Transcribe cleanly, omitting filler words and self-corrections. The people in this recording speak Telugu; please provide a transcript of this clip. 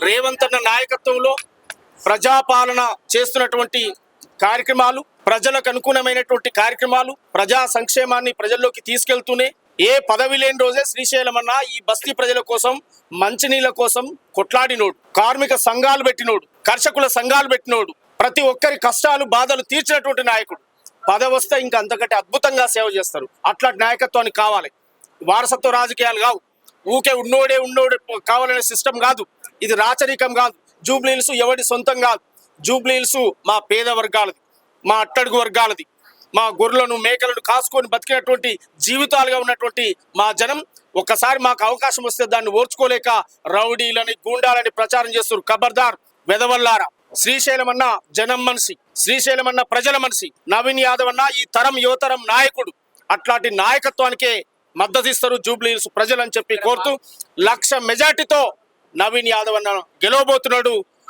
రేవంత్ అన్న నాయకత్వంలో ప్రజాపాలన చేస్తున్నటువంటి కార్యక్రమాలు, ప్రజలకు అనుగుణమైనటువంటి కార్యక్రమాలు, ప్రజా సంక్షేమాన్ని ప్రజల్లోకి తీసుకెళ్తూనే ఏ పదవి లేని రోజే శ్రీశైలం అన్న ఈ బస్తీ ప్రజల కోసం, మంచినీళ్ళ కోసం కొట్లాడినోడు, కార్మిక సంఘాలు పెట్టినోడు, కర్షకుల సంఘాలు పెట్టినోడు, ప్రతి ఒక్కరి కష్టాలు బాధలు తీర్చినటువంటి నాయకుడు. పదవి వస్తే ఇంకా అంతకంటే అద్భుతంగా సేవ చేస్తారు. అట్లా నాయకత్వాన్ని కావాలి. వారసత్వ రాజకీయాలు కావు, ఊకే ఉన్నోడే కావాలనే సిస్టమ్ కాదు. ఇది రాచరికం కాదు. జూబ్లీహిల్స్ ఎవరి సొంతం కాదు. జూబ్లీహిల్స్ మా పేద వర్గాలది, మా అట్టడుగు వర్గాలది, మా గొర్రెలను మేకలను కాసుకొని బతికినటువంటి జీవితాలుగా ఉన్నటువంటి మా జనం. ఒక్కసారి మాకు అవకాశం వస్తే దాన్ని ఓర్చుకోలేక రౌడీలని, గూండాలని ప్రచారం చేస్తారు. ఖబర్దార్ వెదవల్లారా. శ్రీశైలం అన్న జనం మనిషి, శ్రీశైలం అన్న ప్రజల మనిషి. నవీన్ యాదవ్ అన్న ఈ తరం యువతరం నాయకుడు. అట్లాంటి నాయకత్వానికే మద్దతు ఇస్తారు జూబ్లీహిల్స్ ప్రజలు అని చెప్పి కోరుతూ 1,00,000 మెజార్టీతో నవీన్ యాదవ్ అన్న గెలవబోతున్నాడు.